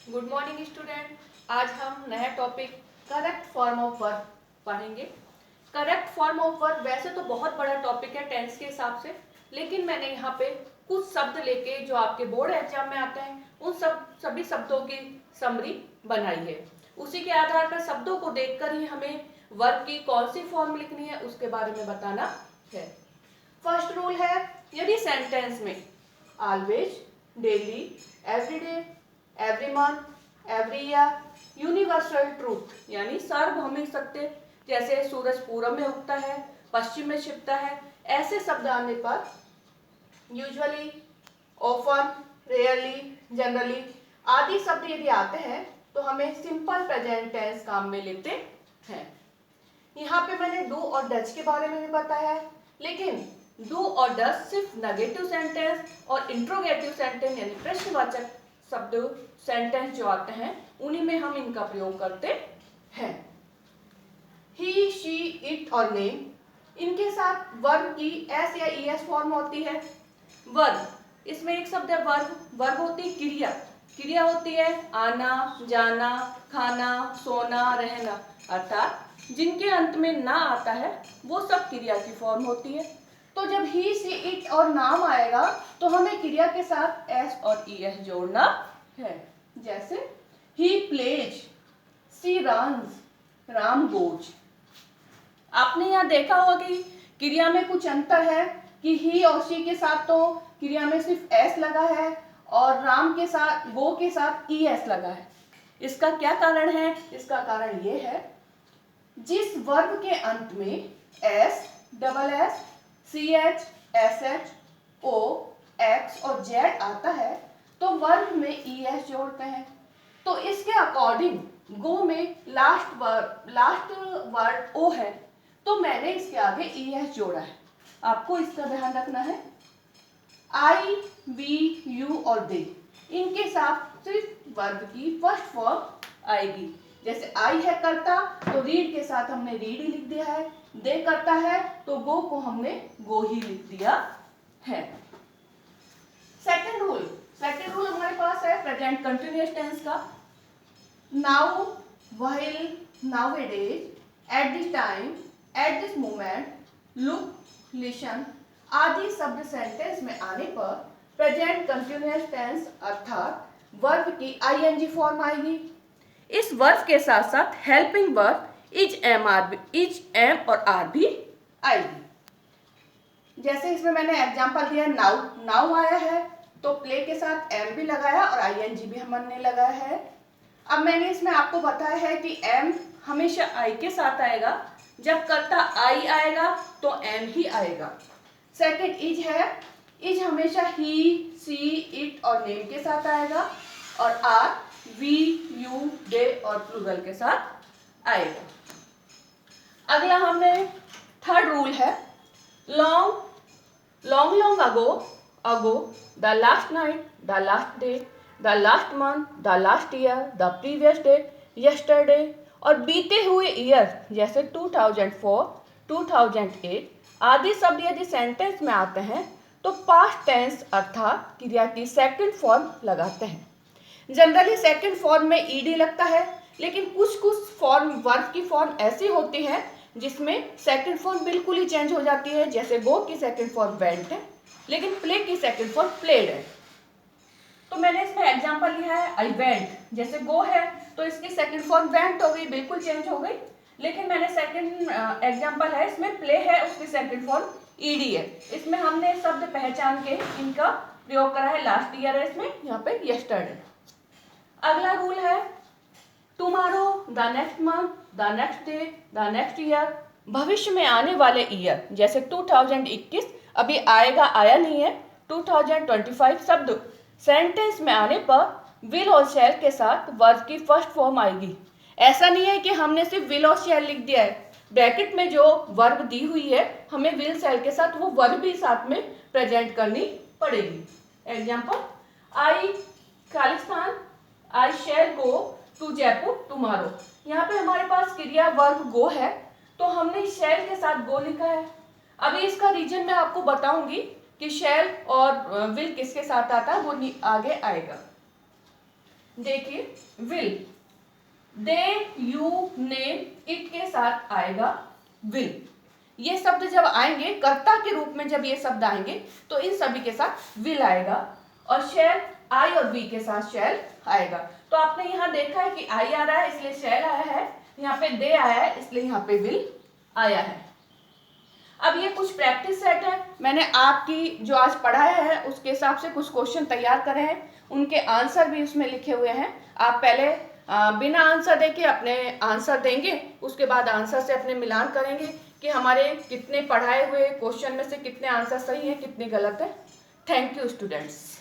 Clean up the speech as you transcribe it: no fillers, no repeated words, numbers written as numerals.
Good morning student. आज हम नया topic correct form of verb पढ़ेंगे। करेक्ट फॉर्म ऑफ वर्ब वैसे तो बहुत बड़ा टॉपिक है टेंस के हिसाब से, लेकिन मैंने यहाँ पे कुछ शब्द लेके जो आपके बोर्ड एग्जाम में आते हैं उन सभी शब्दों की समरी बनाई है। उसी के आधार पर शब्दों को देखकर ही हमें वर्ब की कौन सी फॉर्म लिखनी है उसके बारे में बताना है। फर्स्ट रूल है, यदि सेंटेंस में always, daily, everyday, every month, every year, universal truth यानी सार्वभौमिक सत्य जैसे सूरज पूरब में उगता है, पश्चिम में छिपता है, ऐसे शब्द आने पर यूजुअली, ऑफन, रेयरली, जनरली आदि शब्द यदि आते हैं तो हमें सिंपल प्रेजेंट टेंस काम में लेते हैं। यहाँ पे मैंने डू और डच के बारे में भी बताया है, लेकिन डू और डच सिर्फ नेगेटिव सेंटेंस और इंट्रोगेटिव सेंटेंस यानी प्रश्नवाचक शब्द सेंटेंस जो आते हैं उन्हीं में हम इनका प्रयोग करते हैं। ही, शी, इट और नेम, इनके साथ वर्ब की एस या ईएस फॉर्म होती है। वर्ब, इसमें एक शब्द है वर्ब। वर्ब होती है क्रिया। क्रिया होती है आना, जाना, खाना, सोना, रहना, अर्थात जिनके अंत में ना आता है वो सब क्रिया की फॉर्म होती है। तो जब ही, सी, इट और नाम आएगा तो हमें क्रिया के साथ एस और ईएस जोड़ना है। जैसे ही plays, she runs, Ram goes. आपने यहाँ देखा होगा कि क्रिया में कुछ अंतर है कि ही और सी के साथ तो क्रिया में सिर्फ एस लगा है और राम के साथ, गो के साथ ईएस लगा है। इसका क्या कारण है? इसका कारण ये है, जिस वर्ब के अंत में S, double S, C H, S H, O, X और जेड आता है तो वर्ब में ई एस जोड़ते हैं। तो इसके अकॉर्डिंग गो में लास्ट वर्ड ओ है तो मैंने इसके आगे ई एस जोड़ा है। आपको इसका ध्यान रखना है। आई, वी, यू और दे, इनके साथ सिर्फ वर्ब की फर्स्ट फॉर्म आएगी। जैसे आई है करता तो रीड के साथ हमने रीड ही लिख दिया है, दे करता है तो गो को हमने गो ही लिख दिया है। सेकंड रूल हमारे पास है प्रेजेंट कंटिन्यूअस टेंस का। Now, while, nowadays, at this time, at this moment, look, listen आदि शब्द सेंटेंस में आने पर प्रेजेंट कंटिन्यूअस टेंस अर्थात वर्ब की आईएनजी फॉर्म आएगी। इस वर्ब के साथ साथ हेल्पिंग वर्ब इज, एम और आर भी आएगी। जैसे इसमें मैंने एग्जांपल दिया, नाउ, नाउ आया है तो प्ले के साथ एम भी लगाया और आईएनजी भी हमने लगाया है। अब मैंने इसमें आपको बताया है कि एम हमेशा आई के साथ आएगा, जब करता आई आएगा तो एम ही आएगा। सेकंड इज है, इज हमेशा ही, सी, इट और नेम के साथ आएगा और आर वी, यू, दे और प्लूरल के साथ आएगा। अगला हमने थर्ड रूल है, long long ago, the last night, the last day, the last month, the last year, the previous day, yesterday और बीते हुए ईयर जैसे 2004, 2008 आदि शब्द यदि सेंटेंस में आते हैं तो पास्ट टेंस अर्थात क्रिया की सेकंड फॉर्म लगाते हैं। जनरली सेकंड फॉर्म में ईडी लगता है, लेकिन कुछ फॉर्म वर्ब की फॉर्म ऐसी होती है जिसमें सेकंड फॉर्म बिल्कुल ही चेंज हो जाती है। जैसे गो की सेकंड फॉर्म वेंट है, लेकिन प्ले की सेकंड फॉर्म प्लेड है। तो मैंने इसमें एग्जांपल लिया है आई वेंट। जैसे गो है तो इसकी सेकंड फॉर्म वेंट हो गई, बिल्कुल चेंज हो गई। लेकिन मैंने सेकंड एग्जांपल है, इसमें प्ले है, उसकी सेकंड फॉर्म ईडी है। इसमें हमने शब्द पहचान के इनका प्रयोग करा है। लास्ट ईयर है इसमें, यहाँ पे यस्टरडे। अगला रूल है tomorrow, the next month, the next day, the next year, भविष्य में आने वाले ईयर जैसे 2021 अभी आएगा, आया नहीं है। 2025 शब्द सेंटेंस में आने पर विल और शैल के साथ वर्ब की फर्स्ट फॉर्म आएगी। ऐसा नहीं है कि हमने सिर्फ विल और शैल लिख दिया है, ब्रैकेट में जो वर्ब दी हुई है हमें विल शैल के साथ वो वर्ब भी साथ में प्रेजेंट करनी पड़ेगी। Example, I Khalistan, I shall go to Jaipur tomorrow. यहाँ पे हमारे पास क्रिया वर्ब गो है तो हमने शैल के साथ गो लिखा है। अभी इसका रीजन मैं आपको बताऊंगी कि शैल और विल किसके साथ आता है, वो आगे आएगा। देखिए will, they, you, name, it के साथ आएगा विल। ये शब्द जब आएंगे कर्ता के रूप में, जब ये शब्द आएंगे तो इन सभी के साथ विल आएगा, और शैल आई और वी के साथ शैल आएगा। तो आपने यहाँ देखा है कि आई आ रहा है इसलिए शैल आया है, यहाँ पे दे आया है इसलिए यहाँ पे विल आया है। अब ये कुछ प्रैक्टिस सेट है, मैंने आपकी जो आज पढ़ाया है उसके हिसाब से कुछ क्वेश्चन तैयार करे हैं, उनके आंसर भी उसमें लिखे हुए हैं। आप पहले बिना आंसर देके अपने आंसर देंगे, उसके बाद आंसर से अपने मिलान करेंगे कि हमारे कितने पढ़ाए हुए क्वेश्चन में से कितने आंसर सही हैं, कितने गलत है। Thank you students.